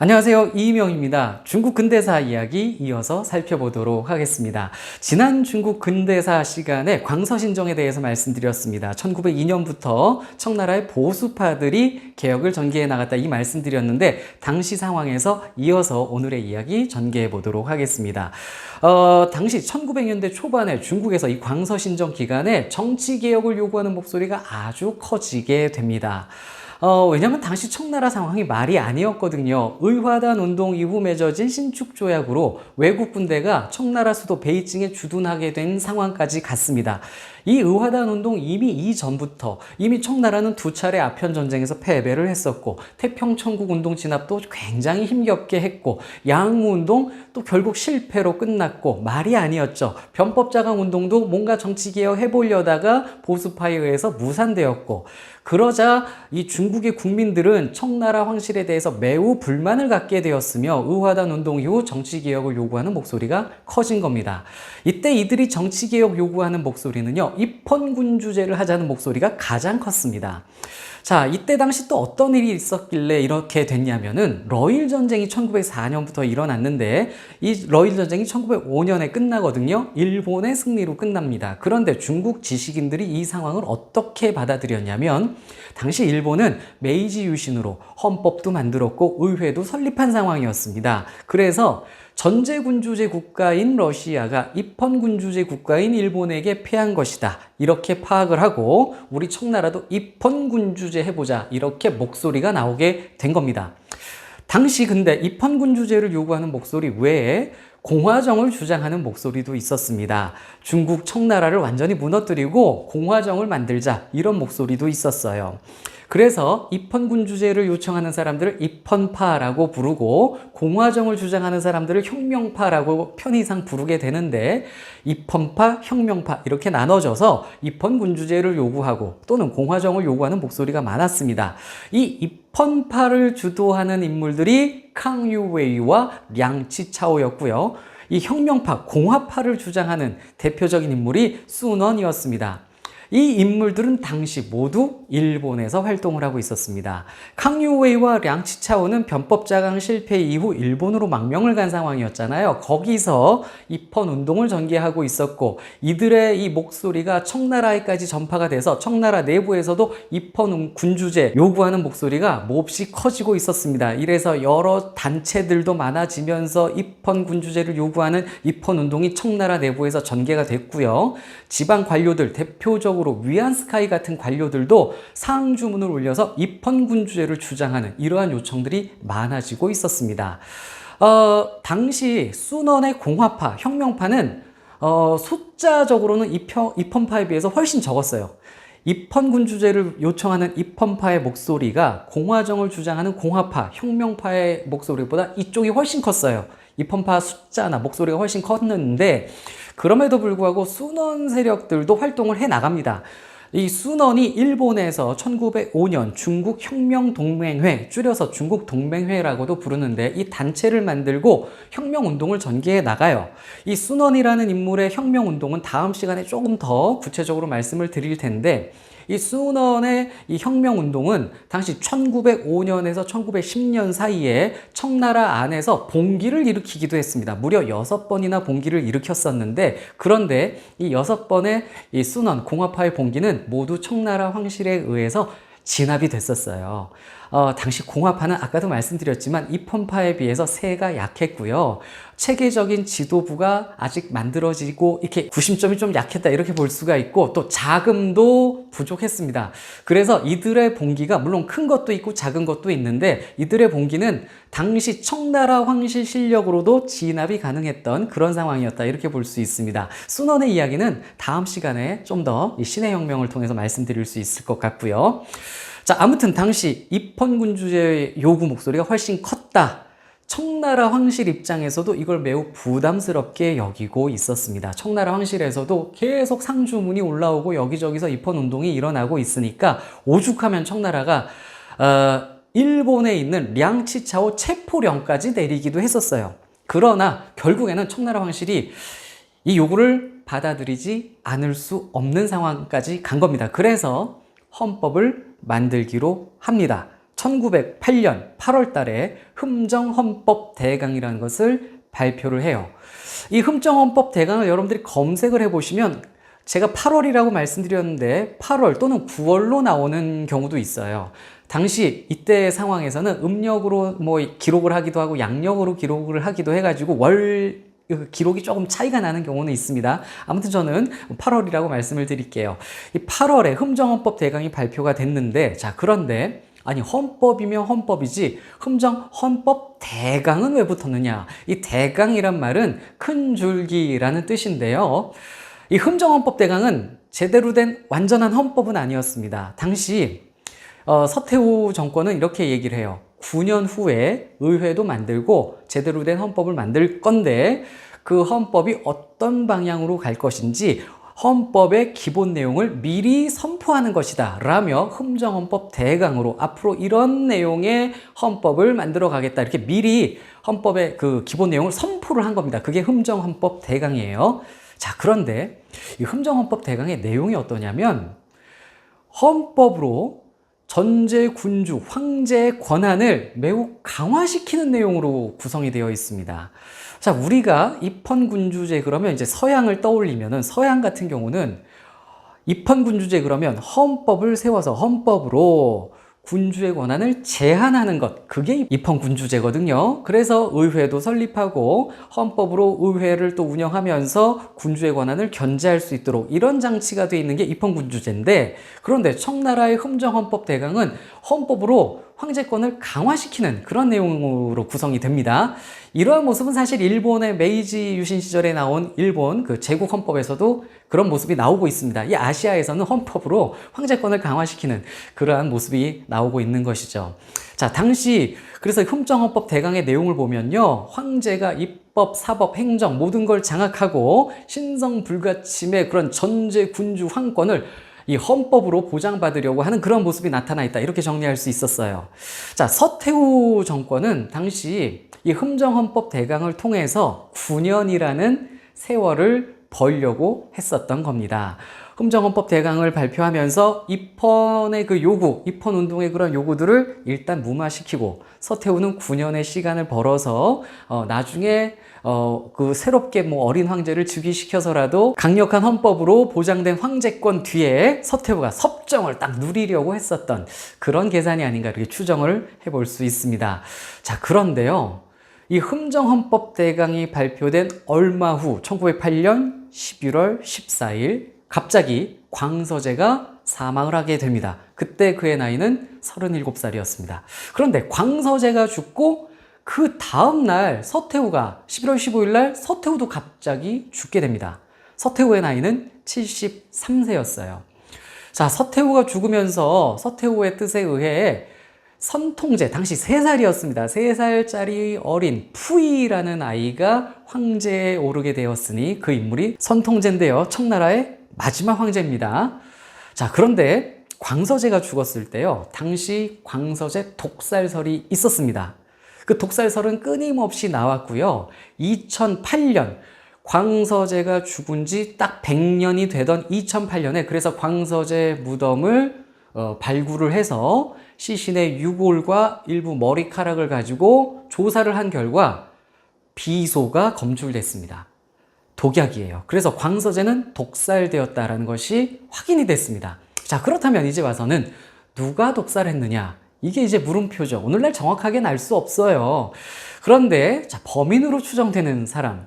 안녕하세요. 이희명입니다. 중국 근대사 이야기 이어서 살펴보도록 하겠습니다. 지난 중국 근대사 시간에 광서신정에 대해서 말씀드렸습니다. 1902년부터 청나라의 보수파들이 개혁을 전개해 나갔다 이 말씀드렸는데 당시 상황에서 이어서 오늘의 이야기 전개해 보도록 하겠습니다. 당시 1900년대 초반에 중국에서 이 광서신정 기간에 정치개혁을 요구하는 목소리가 아주 커지게 됩니다. 왜냐면 당시 청나라 상황이 말이 아니었거든요. 의화단 운동 이후 맺어진 신축조약으로 외국 군대가 청나라 수도 베이징에 주둔하게 된 상황까지 갔습니다. 이 의화단 운동 이미 이전부터 이미 청나라는 두 차례 아편 전쟁에서 패배를 했었고 태평천국 운동 진압도 굉장히 힘겹게 했고 양무 운동 또 결국 실패로 끝났고 말이 아니었죠. 변법자강 운동도 뭔가 정치개혁 해보려다가 보수파에 의해서 무산되었고 그러자 이 중국의 국민들은 청나라 황실에 대해서 매우 불만을 갖게 되었으며 의화단 운동 이후 정치개혁을 요구하는 목소리가 커진 겁니다. 이때 이들이 정치개혁 요구하는 목소리는요, 입헌군주제를 하자는 목소리가 가장 컸습니다. 자, 이때 당시 또 어떤 일이 있었길래 이렇게 됐냐면은 러일 전쟁이 1904년부터 일어났는데 이 러일 전쟁이 1905년에 끝나거든요. 일본의 승리로 끝납니다. 그런데 중국 지식인들이 이 상황을 어떻게 받아들였냐면 당시 일본은 메이지 유신으로 헌법도 만들었고 의회도 설립한 상황이었습니다. 그래서 전제군주제 국가인 러시아가 입헌군주제 국가인 일본에게 패한 것이다. 이렇게 파악을 하고 우리 청나라도 입헌군주제 해보자. 이렇게 목소리가 나오게 된 겁니다. 당시 근데 입헌군주제를 요구하는 목소리 외에 공화정을 주장하는 목소리도 있었습니다. 중국 청나라를 완전히 무너뜨리고 공화정을 만들자 이런 목소리도 있었어요. 그래서 입헌군주제를 요청하는 사람들을 입헌파라고 부르고 공화정을 주장하는 사람들을 혁명파라고 편의상 부르게 되는데 입헌파, 혁명파 이렇게 나눠져서 입헌군주제를 요구하고 또는 공화정을 요구하는 목소리가 많았습니다. 이 입헌파를 주도하는 인물들이 캉유웨이와 량치차오였고요. 이 혁명파, 공화파를 주장하는 대표적인 인물이 순원이었습니다. 이 인물들은 당시 모두 일본에서 활동을 하고 있었습니다. 캉유웨이와 량치차오는 변법자강 실패 이후 일본으로 망명을 간 상황이었잖아요. 거기서 입헌 운동을 전개하고 있었고 이들의 이 목소리가 청나라에까지 전파가 돼서 청나라 내부에서도 입헌 군주제 요구하는 목소리가 몹시 커지고 있었습니다. 이래서 여러 단체들도 많아지면서 입헌 군주제를 요구하는 입헌 운동이 청나라 내부에서 전개가 됐고요. 지방 관료들 대표적으로 위안스카이 같은 관료들도 상주문을 올려서 입헌군주제를 주장하는 이러한 요청들이 많아지고 있었습니다. 당시 순원의 공화파, 혁명파는 숫자적으로는 입헌파에 비해서 훨씬 적었어요. 입헌군주제를 요청하는 입헌파의 목소리가 공화정을 주장하는 공화파, 혁명파의 목소리보다 이쪽이 훨씬 컸어요. 입헌파 숫자나 목소리가 훨씬 컸는데 그럼에도 불구하고 순원 세력들도 활동을 해 나갑니다. 이 순원이 일본에서 1905년 중국혁명동맹회, 줄여서 중국동맹회라고도 부르는데 이 단체를 만들고 혁명운동을 전개해 나가요. 이 순원이라는 인물의 혁명운동은 다음 시간에 조금 더 구체적으로 말씀을 드릴 텐데 이 순원의 이 혁명운동은 당시 1905년에서 1910년 사이에 청나라 안에서 봉기를 일으키기도 했습니다. 무려 6번이나 봉기를 일으켰었는데 그런데 이 6번의 이 순원 공화파의 봉기는 모두 청나라 황실에 의해서 진압이 됐었어요. 당시 공화파는 아까도 말씀드렸지만 입헌파에 비해서 세가 약했고요. 체계적인 지도부가 아직 만들어지고 이렇게 구심점이 좀 약했다 이렇게 볼 수가 있고 또 자금도 부족했습니다. 그래서 이들의 봉기가 물론 큰 것도 있고 작은 것도 있는데 이들의 봉기는 당시 청나라 황실 실력으로도 진압이 가능했던 그런 상황이었다 이렇게 볼 수 있습니다. 순원의 이야기는 다음 시간에 좀 더 신의 혁명을 통해서 말씀드릴 수 있을 것 같고요. 자, 아무튼 당시 입헌군주제 요구 목소리가 훨씬 컸다. 청나라 황실 입장에서도 이걸 매우 부담스럽게 여기고 있었습니다. 청나라 황실에서도 계속 상주문이 올라오고 여기저기서 입헌운동이 일어나고 있으니까 오죽하면 청나라가 일본에 있는 량치차오 체포령까지 내리기도 했었어요. 그러나 결국에는 청나라 황실이 이 요구를 받아들이지 않을 수 없는 상황까지 간 겁니다. 그래서 헌법을 만들기로 합니다. 1908년 8월 달에 흠정헌법 대강이라는 것을 발표를 해요. 이 흠정헌법 대강을 여러분들이 검색을 해보시면 제가 8월이라고 말씀드렸는데 8월 또는 9월로 나오는 경우도 있어요. 당시 이때 상황에서는 음력으로 뭐 기록을 하기도 하고 양력으로 기록을 하기도 해가지고 월 기록이 조금 차이가 나는 경우는 있습니다. 아무튼 저는 8월이라고 말씀을 드릴게요. 이 8월에 흠정헌법 대강이 발표가 됐는데, 자, 그런데 아니 헌법이면 헌법이지 흠정헌법 대강은 왜 붙었느냐? 이 대강이란 말은 큰 줄기라는 뜻인데요. 이 흠정헌법 대강은 제대로 된 완전한 헌법은 아니었습니다. 당시 서태후 정권은 이렇게 얘기를 해요. 9년 후에 의회도 만들고 제대로 된 헌법을 만들 건데 그 헌법이 어떤 방향으로 갈 것인지 헌법의 기본 내용을 미리 선포하는 것이다 라며 흠정헌법 대강으로 앞으로 이런 내용의 헌법을 만들어 가겠다 이렇게 미리 헌법의 그 기본 내용을 선포를 한 겁니다. 그게 흠정헌법 대강이에요. 자, 그런데 이 흠정헌법 대강의 내용이 어떠냐면 헌법으로 전제 군주, 황제의 권한을 매우 강화시키는 내용으로 구성이 되어 있습니다. 자, 우리가 입헌군주제 그러면 이제 서양을 떠올리면은 서양 같은 경우는 입헌군주제 그러면 헌법을 세워서 헌법으로 군주의 권한을 제한하는 것, 그게 입헌군주제거든요. 그래서 의회도 설립하고 헌법으로 의회를 또 운영하면서 군주의 권한을 견제할 수 있도록 이런 장치가 되어 있는 게 입헌군주제인데, 그런데 청나라의 흠정헌법 대강은 헌법으로 황제권을 강화시키는 그런 내용으로 구성이 됩니다. 이러한 모습은 사실 일본의 메이지 유신 시절에 나온 일본 그 제국 헌법에서도 그런 모습이 나오고 있습니다. 이 아시아에서는 헌법으로 황제권을 강화시키는 그러한 모습이 나오고 있는 것이죠. 자, 당시 그래서 흠정헌법 대강의 내용을 보면요, 황제가 입법, 사법, 행정 모든 걸 장악하고 신성 불가침의 그런 전제 군주 황권을 이 헌법으로 보장받으려고 하는 그런 모습이 나타나 있다, 이렇게 정리할 수 있었어요. 자, 서태후 정권은 당시 이 흠정헌법 대강을 통해서 9년이라는 세월을 벌려고 했었던 겁니다. 흠정헌법 대강을 발표하면서 입헌의 그 요구, 입헌운동의 그런 요구들을 일단 무마시키고 서태후는 9년의 시간을 벌어서 나중에 그 새롭게 뭐 어린 황제를 즉위시켜서라도 강력한 헌법으로 보장된 황제권 뒤에 서태후가 섭정을 딱 누리려고 했었던 그런 계산이 아닌가 이렇게 추정을 해볼 수 있습니다. 자, 그런데요, 이 흠정헌법 대강이 발표된 얼마 후 1908년 11월 14일 갑자기 광서제가 사망을 하게 됩니다. 그때 그의 나이는 37살이었습니다. 그런데 광서제가 죽고 그 다음날 서태후가 11월 15일 날 서태후도 갑자기 죽게 됩니다. 서태후의 나이는 73세였어요. 자, 서태후가 죽으면서 서태후의 뜻에 의해 선통제, 당시 3살이었습니다. 3살짜리 어린 푸이라는 아이가 황제에 오르게 되었으니 그 인물이 선통제인데요. 청나라의 마지막 황제입니다. 자, 그런데 광서제가 죽었을 때요, 당시 광서제 독살설이 있었습니다. 그 독살설은 끊임없이 나왔고요. 2008년 광서제가 죽은 지 딱 100년이 되던 2008년에 그래서 광서제 무덤을 발굴을 해서 시신의 유골과 일부 머리카락을 가지고 조사를 한 결과 비소가 검출됐습니다. 독약이에요. 그래서 광서제는 독살되었다는 것이 확인이 됐습니다. 자, 그렇다면 이제 와서는 누가 독살했느냐? 이게 이제 물음표죠. 오늘날 정확하게는 알 수 없어요. 그런데 자, 범인으로 추정되는 사람,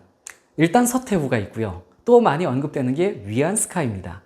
일단 서태후가 있고요. 또 많이 언급되는 게 위안스카입니다.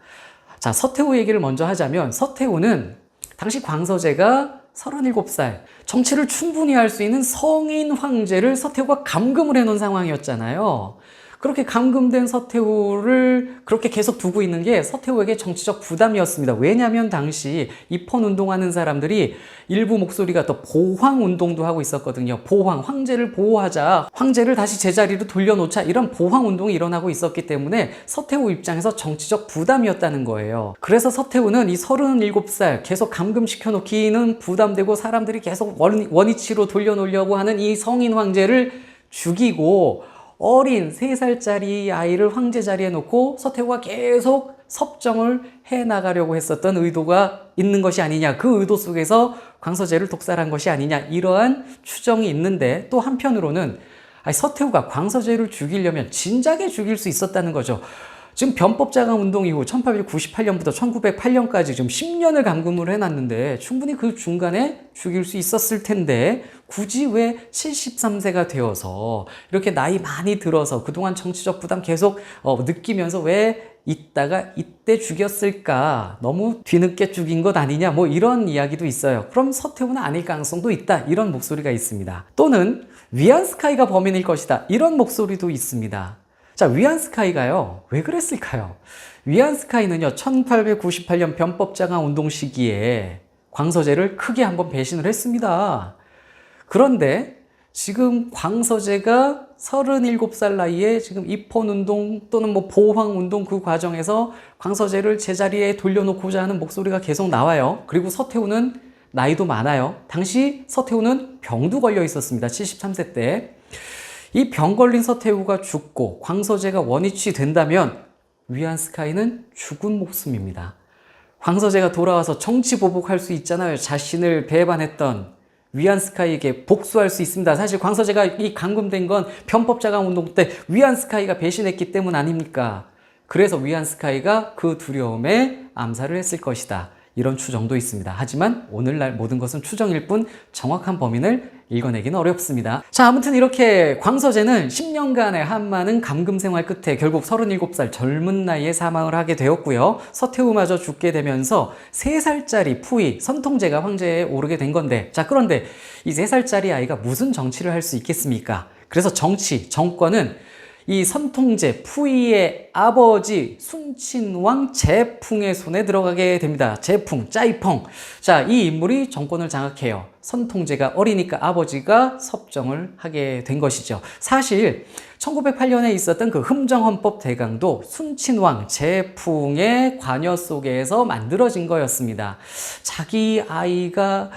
자, 서태후 얘기를 먼저 하자면 서태후는 당시 광서제가 37살, 정치를 충분히 할 수 있는 성인 황제를 서태후가 감금을 해놓은 상황이었잖아요. 그렇게 감금된 서태후를 그렇게 계속 두고 있는 게 서태후에게 정치적 부담이었습니다. 왜냐하면 당시 입헌운동하는 사람들이 일부 목소리가 또 보황운동도 하고 있었거든요. 보황, 황제를 보호하자, 황제를 다시 제자리로 돌려놓자, 이런 보황운동이 일어나고 있었기 때문에 서태후 입장에서 정치적 부담이었다는 거예요. 그래서 서태후는 이 37살 계속 감금시켜 놓기는 부담되고 사람들이 계속 원위치로 돌려놓으려고 하는 이 성인 황제를 죽이고 어린 3살짜리 아이를 황제 자리에 놓고 서태후가 계속 섭정을 해 나가려고 했었던 의도가 있는 것이 아니냐, 그 의도 속에서 광서제를 독살한 것이 아니냐, 이러한 추정이 있는데, 또 한편으로는 서태후가 광서제를 죽이려면 진작에 죽일 수 있었다는 거죠. 지금 변법자강 운동 이후 1898년부터 1908년까지 지금 10년을 감금을 해놨는데 충분히 그 중간에 죽일 수 있었을 텐데, 굳이 왜 73세가 되어서 이렇게 나이 많이 들어서 그동안 정치적 부담 계속 느끼면서 왜 이따가 이때 죽였을까? 너무 뒤늦게 죽인 것 아니냐? 뭐 이런 이야기도 있어요. 그럼 서태후는 아닐 가능성도 있다, 이런 목소리가 있습니다. 또는 위안스카이가 범인일 것이다, 이런 목소리도 있습니다. 자, 위안스카이가요, 왜 그랬을까요? 위안스카이는요, 1898년 변법자강 운동 시기에 광서제를 크게 한번 배신을 했습니다. 그런데 지금 광서제가 37살 나이에 지금 입헌운동 또는 뭐 보황운동 그 과정에서 광서제를 제자리에 돌려놓고자 하는 목소리가 계속 나와요. 그리고 서태후는 나이도 많아요. 당시 서태후는 병도 걸려 있었습니다. 73세 때. 이 병 걸린 서태후가 죽고 광서제가 원위치 된다면 위안스카이는 죽은 목숨입니다. 광서제가 돌아와서 정치 보복할 수 있잖아요. 자신을 배반했던 위안스카이에게 복수할 수 있습니다. 사실 광서제가 이 감금된 건 변법자강 운동 때 위안스카이가 배신했기 때문 아닙니까? 그래서 위안스카이가 그 두려움에 암살을 했을 것이다, 이런 추정도 있습니다. 하지만 오늘날 모든 것은 추정일 뿐 정확한 범인을 읽어내기는 어렵습니다. 자, 아무튼 이렇게 광서제는 10년간의 한많은 감금 생활 끝에 결국 37살 젊은 나이에 사망을 하게 되었고요. 서태후마저 죽게 되면서 3살짜리 푸이 선통제가 황제에 오르게 된 건데, 자, 그런데 이 3살짜리 아이가 무슨 정치를 할 수 있겠습니까? 그래서 정권은 이 선통제 푸이의 아버지 순친왕 제풍의 손에 들어가게 됩니다. 제풍, 짜이펑. 자, 이 인물이 정권을 장악해요. 선통제가 어리니까 아버지가 섭정을 하게 된 것이죠. 사실 1908년에 있었던 그 흠정헌법 대강도 순친왕 제풍의 관여 속에서 만들어진 거였습니다. 자기 아이가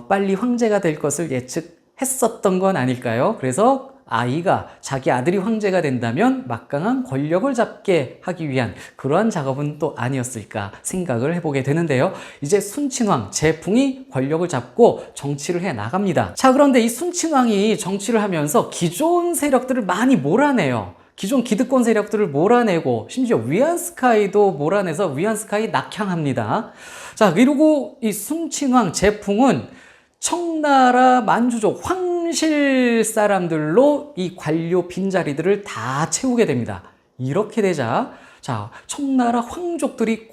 빨리 황제가 될 것을 예측했었던 건 아닐까요? 그래서 아이가 자기 아들이 황제가 된다면 막강한 권력을 잡게 하기 위한 그러한 작업은 또 아니었을까 생각을 해보게 되는데요. 이제 순친왕 제풍이 권력을 잡고 정치를 해 나갑니다. 자, 그런데 이 순친왕이 정치를 하면서 기존 세력들을 많이 몰아내요. 기존 기득권 세력들을 몰아내고 심지어 위안스카이도 몰아내서 위안스카이 낙향합니다. 자, 그리고 이 순친왕 제풍은 청나라 만주족 황실 사람들로 이 관료 빈자리들을 다 채우게 됩니다. 이렇게 되자, 자, 청나라 황족들이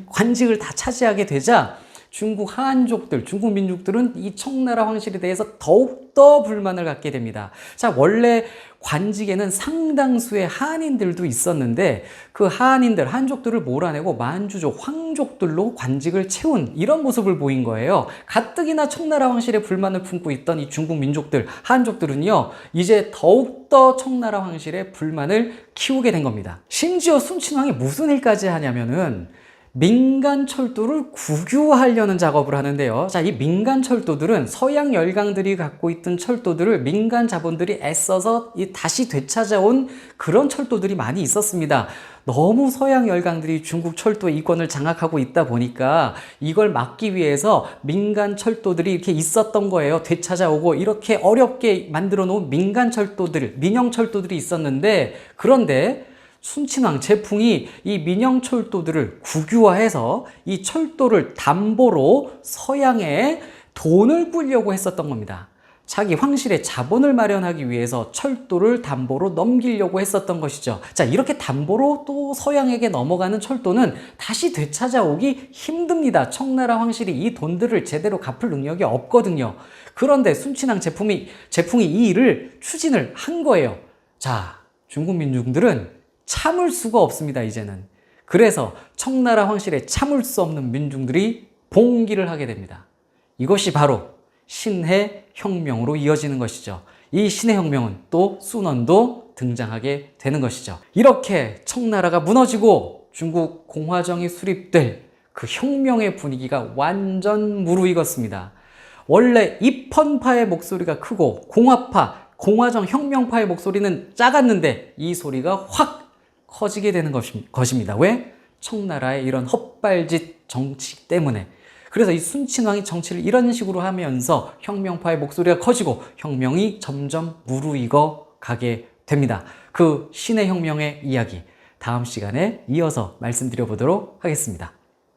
관직을 다 차지하게 되자 중국 한족들, 중국 민족들은 이 청나라 황실에 대해서 더욱더 불만을 갖게 됩니다. 자, 원래 관직에는 상당수의 한인들도 있었는데 그 한족들을 몰아내고 만주족, 황족들로 관직을 채운 이런 모습을 보인 거예요. 가뜩이나 청나라 황실에 불만을 품고 있던 이 중국 민족들, 한족들은요, 이제 더욱더 청나라 황실에 불만을 키우게 된 겁니다. 심지어 순친왕이 무슨 일까지 하냐면은 민간 철도를 국유화하려는 작업을 하는데요. 자, 이 민간 철도들은 서양 열강들이 갖고 있던 철도들을 민간 자본들이 애써서 다시 되찾아온 그런 철도들이 많이 있었습니다. 너무 서양 열강들이 중국 철도 이권을 장악하고 있다 보니까 이걸 막기 위해서 민간 철도들이 이렇게 있었던 거예요. 되찾아오고 이렇게 어렵게 만들어 놓은 민간 철도들, 민영 철도들이 있었는데, 그런데 순친왕 제풍이 이 민영 철도들을 국유화해서 이 철도를 담보로 서양에 돈을 꾸려고 했었던 겁니다. 자기 황실의 자본을 마련하기 위해서 철도를 담보로 넘기려고 했었던 것이죠. 자, 이렇게 담보로 또 서양에게 넘어가는 철도는 다시 되찾아오기 힘듭니다. 청나라 황실이 이 돈들을 제대로 갚을 능력이 없거든요. 그런데 순친왕 제풍이 이 일을 추진을 한 거예요. 자, 중국 민중들은 참을 수가 없습니다, 이제는. 그래서 청나라 황실에 참을 수 없는 민중들이 봉기를 하게 됩니다. 이것이 바로 신해혁명으로 이어지는 것이죠. 이 신해혁명은 또 순원도 등장하게 되는 것이죠. 이렇게 청나라가 무너지고 중국 공화정이 수립될 그 혁명의 분위기가 완전 무르익었습니다. 원래 입헌파의 목소리가 크고 공화정 혁명파의 목소리는 작았는데 이 소리가 확 커지게 되는 것입니다. 왜? 청나라의 이런 헛발짓 정치 때문에. 그래서 이 순친왕이 정치를 이런 식으로 하면서 혁명파의 목소리가 커지고 혁명이 점점 무르익어 가게 됩니다. 그 신의 혁명의 이야기 다음 시간에 이어서 말씀드려 보도록 하겠습니다.